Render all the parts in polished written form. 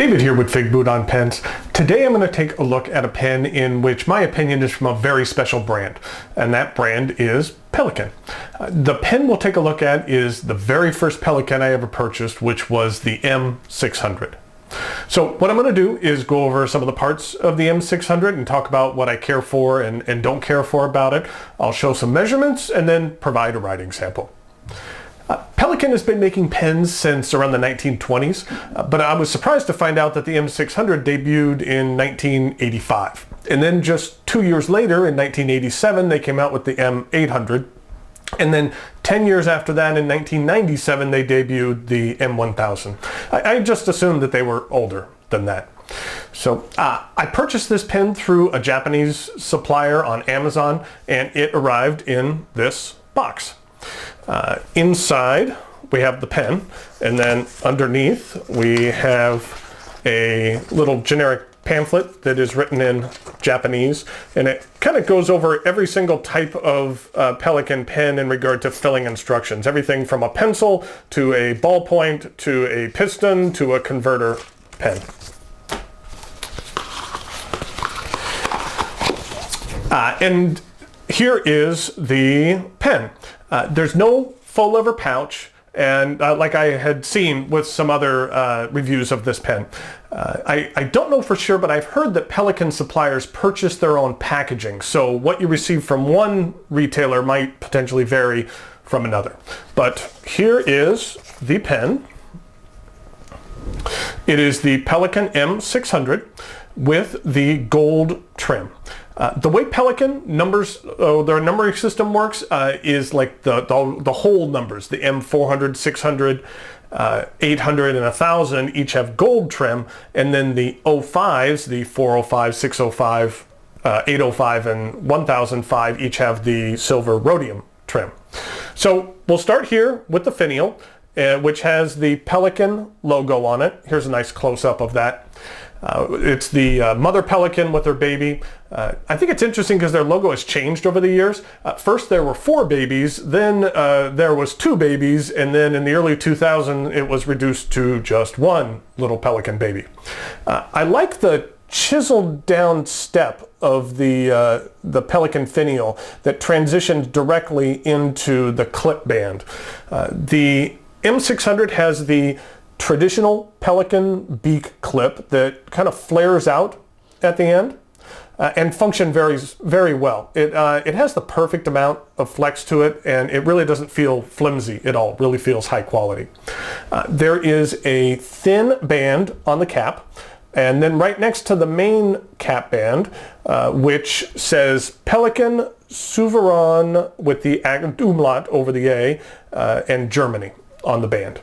David here with figbootonpens. Today I'm going to take a look at a pen in which my opinion is from a very special brand, and that brand is Pelikan. The pen we'll take a look at is the very first Pelikan I ever purchased, which was the M600. So what I'm going to do is go over some of the parts of the M600 and talk about what I care for and don't care for about it. I'll show some measurements and then provide a writing sample. Pelikan has been making pens since around the 1920s, but I was surprised to find out that the M600 debuted in 1985. And then just 2 years later, in 1987, they came out with the M800. And then 10 years after that, in 1997, they debuted the M1000. I just assumed that they were older than that. So I purchased this pen through a Japanese supplier on Amazon, and it arrived in this box. Inside we have the pen, and then underneath we have a little generic pamphlet that is written in Japanese, and it kind of goes over every single type of Pelikan pen in regard to filling instructions. Everything from a pencil to a ballpoint to a piston to a converter pen. And here is the pen. There's no faux leather pouch, and like I had seen with some other reviews of this pen. I don't know for sure, but I've heard that Pelikan suppliers purchase their own packaging, so what you receive from one retailer might potentially vary from another. But here is the pen. It is the Pelikan M600 with the gold trim. The way Pelikan their numbering system works is like the whole numbers. The M400, 600, 800, and 1000 each have gold trim, and then the 05s, the 405, 605, 805, and 1005 each have the silver rhodium trim. So we'll start here with the Finial, which has the Pelikan logo on it. Here's a nice close-up of that. It's the mother Pelikan with her baby. I think it's interesting because their logo has changed over the years. First there were 4 babies, then there was 2 babies, and then in the early 2000s it was reduced to just one little Pelikan baby. I like the chiseled down step of the Pelikan Finial that transitioned directly into the clip band. The M600 has the traditional Pelikan beak clip that kind of flares out at the end and function very well. It has the perfect amount of flex to it, and it really doesn't feel flimsy at all. It really feels high quality. There is a thin band on the cap, and then right next to the main cap band, which says Pelikan Souveran with the umlaut over the A, and Germany on the band.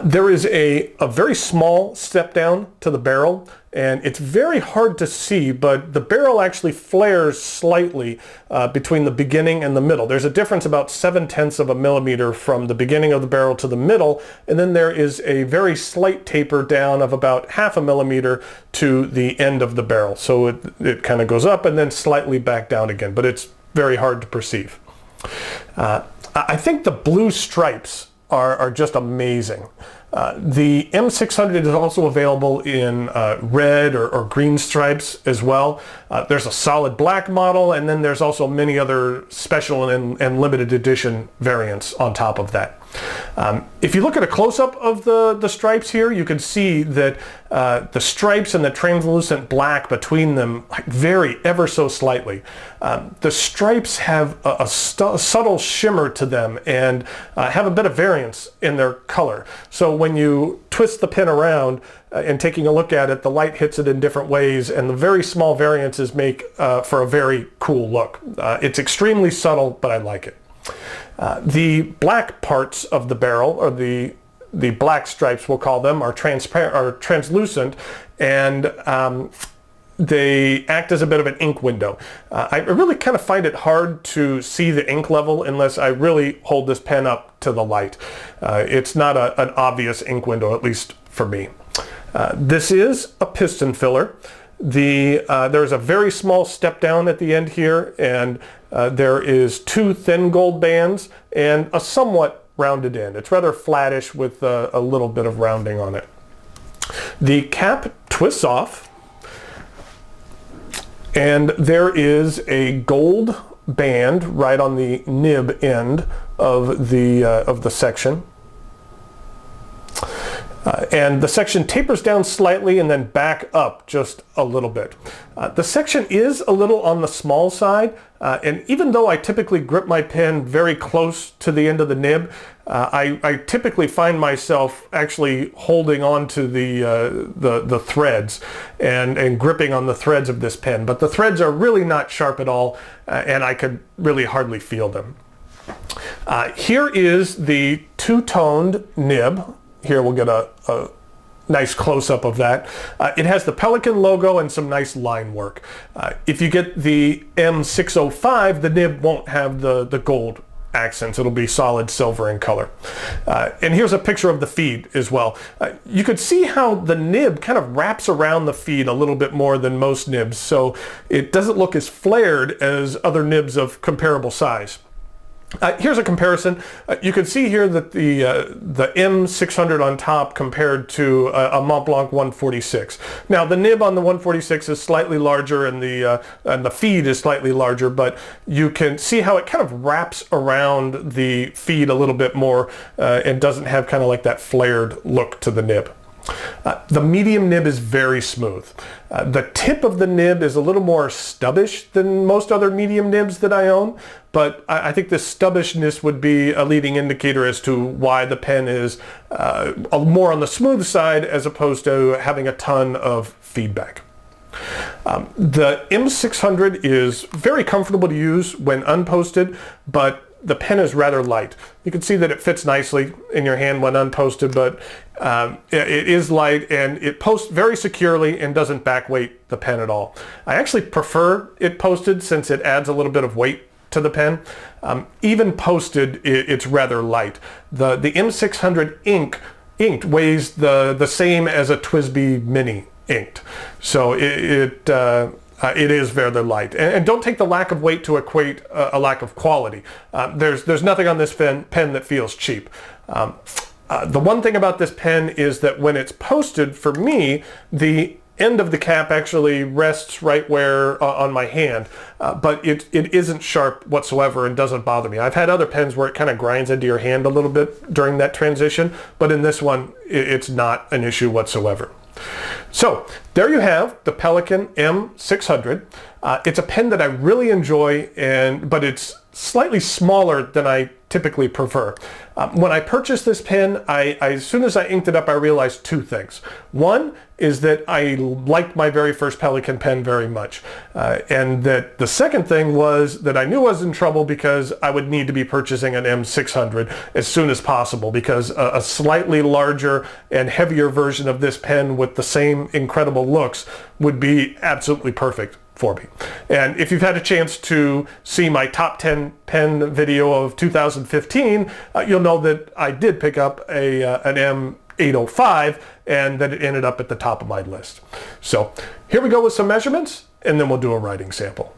There is a very small step down to the barrel, and it's very hard to see, but the barrel actually flares slightly between the beginning and the middle. There's a difference about 7/10 of a millimeter from the beginning of the barrel to the middle, and then there is a very slight taper down of about 1/2 millimeter to the end of the barrel. So it kind of goes up and then slightly back down again, but it's very hard to perceive. I think the blue stripes are just amazing. The M600 is also available in red or green stripes as well. There's a solid black model, and then there's also many other special and limited edition variants on top of that. If you look at a close-up of the stripes here, you can see that the stripes and the translucent black between them vary ever so slightly. The stripes have a subtle shimmer to them and have a bit of variance in their color. So when you twist the pen around and taking a look at it, the light hits it in different ways, and the very small variances make for a very cool look. It's extremely subtle, but I like it. The black parts of the barrel, or the black stripes we'll call them, are transparent or translucent, and they act as a bit of an ink window. I really kind of find it hard to see the ink level unless I really hold this pen up to the light. It's not an obvious ink window, at least for me. This is a piston filler. There's a very small step down at the end here, and there is 2 thin gold bands and a somewhat rounded end. It's rather flattish with a little bit of rounding on it. The cap twists off, and there is a gold band right on the nib end of the section. And the section tapers down slightly and then back up just a little bit. The section is a little on the small side, and even though I typically grip my pen very close to the end of the nib, I typically find myself actually holding on to the threads and gripping on the threads of this pen. But the threads are really not sharp at all, and I could really hardly feel them. Here is the two-toned nib. Here we'll get a nice close-up of that. It has the Pelikan logo and some nice line work. If you get the M605, the nib won't have the gold accents. It'll be solid silver in color. And here's a picture of the feed as well. You could see how the nib kind of wraps around the feed a little bit more than most nibs, so it doesn't look as flared as other nibs of comparable size. Here's a comparison. You can see here that the M600 on top compared to a Montblanc 146. Now the nib on the 146 is slightly larger and the feed is slightly larger, but you can see how it kind of wraps around the feed a little bit more and doesn't have kind of like that flared look to the nib. The medium nib is very smooth. The tip of the nib is a little more stubbish than most other medium nibs that I own, but I think this stubbishness would be a leading indicator as to why the pen is more on the smooth side as opposed to having a ton of feedback. The M600 is very comfortable to use when unposted, but the pen is rather light. You can see that it fits nicely in your hand when unposted, but it is light and it posts very securely and doesn't back weight the pen at all. I actually prefer it posted since it adds a little bit of weight to the pen. Even posted, it's rather light. The M600 inked weighs the same as a TWSBI Mini inked. So it is very light. And don't take the lack of weight to equate a lack of quality. There's nothing on this pen that feels cheap. The one thing about this pen is that when it's posted, for me, the end of the cap actually rests right where on my hand, but it isn't sharp whatsoever and doesn't bother me. I've had other pens where it kind of grinds into your hand a little bit during that transition, but in this one, it's not an issue whatsoever. So there you have the Pelikan M600. It's a pen that I really enjoy, but it's slightly smaller than I typically prefer. When I purchased this pen, as soon as I inked it up, I realized two things. One is that I liked my very first Pelikan pen very much. And that the second thing was that I knew I was in trouble because I would need to be purchasing an M600 as soon as possible, because a slightly larger and heavier version of this pen with the same incredible looks would be absolutely perfect for me. And if you've had a chance to see my top 10 pen video of 2015, you'll know that I did pick up an M805 and that it ended up at the top of my list. So here we go with some measurements, and then we'll do a writing sample.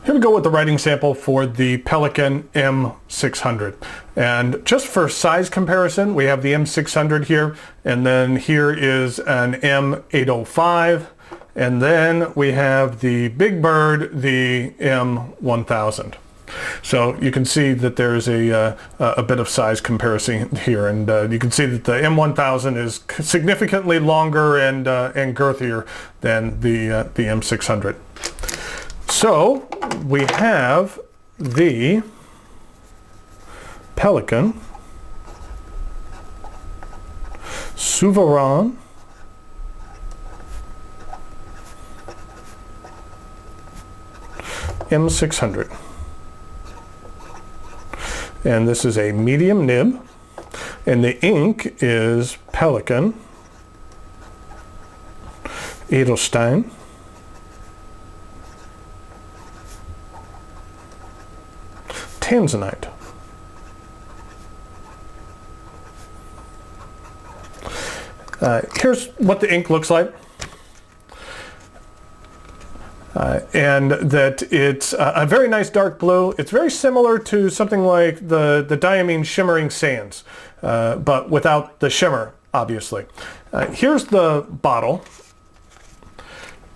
Here we go with the writing sample for the Pelikan M600. And just for size comparison, we have the M600 here, and then here is an M805, and then we have the Big Bird, the M1000. So you can see that there's a bit of size comparison here, and you can see that the M1000 is significantly longer and girthier than the M600. So we have the Pelikan Souverain M600. And this is a medium nib, and the ink is Pelikan Edelstein Tanzanite. Here's what the ink looks like. and that it's a very nice dark blue. It's very similar to something like the Diamine Shimmering Sands, but without the shimmer, obviously. Here's the bottle.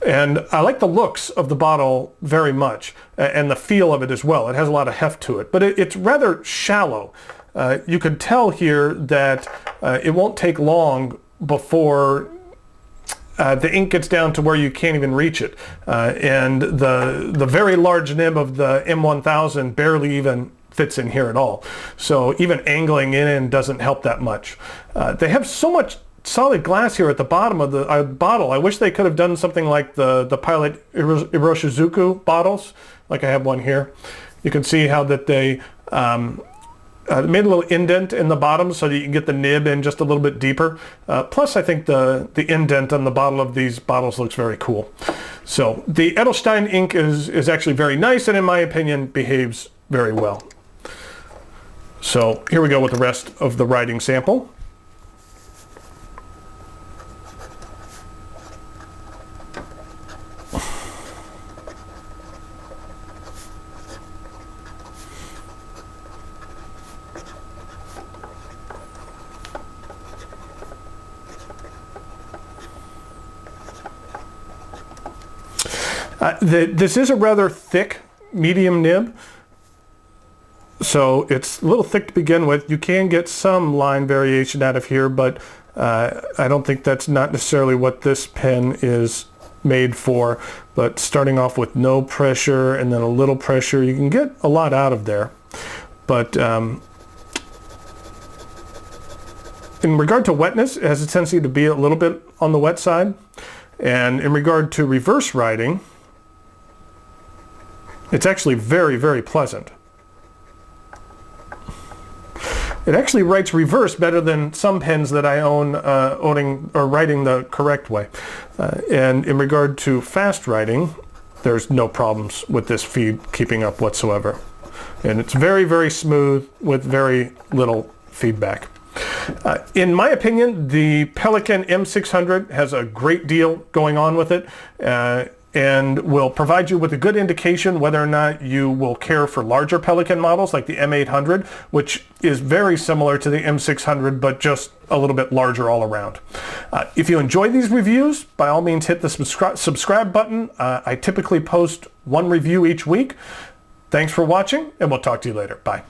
And I like the looks of the bottle very much, and the feel of it as well. It has a lot of heft to it, but it's rather shallow. You could tell here that it won't take long before the ink gets down to where you can't even reach it. And the very large nib of the M1000 barely even fits in here at all. So even angling in doesn't help that much. They have so much solid glass here at the bottom of the bottle. I wish they could have done something like the Pilot Iroshizuku bottles, like I have one here. You can see how that they made a little indent in the bottom so that you can get the nib in just a little bit deeper. Plus, I think the indent on the bottle of these bottles looks very cool. So the Edelstein ink is actually very nice, and in my opinion behaves very well. So here we go with the rest of the writing sample. This is a rather thick medium nib, so it's a little thick to begin with. You can get some line variation out of here, but I don't think that's not necessarily what this pen is made for. But starting off with no pressure and then a little pressure, you can get a lot out of there. But in regard to wetness, it has a tendency to be a little bit on the wet side. And in regard to reverse writing, it's actually very, very pleasant. It actually writes reverse better than some pens that I own writing the correct way. And in regard to fast writing, there's no problems with this feed keeping up whatsoever. And it's very, very smooth with very little feedback. In my opinion, the Pelikan M600 has a great deal going on with it, and will provide you with a good indication whether or not you will care for larger Pelikan models like the M800, which is very similar to the M600 but just a little bit larger all around. If you enjoy these reviews, by all means hit the subscribe button. I typically post one review each week. Thanks for watching, and we'll talk to you later. Bye.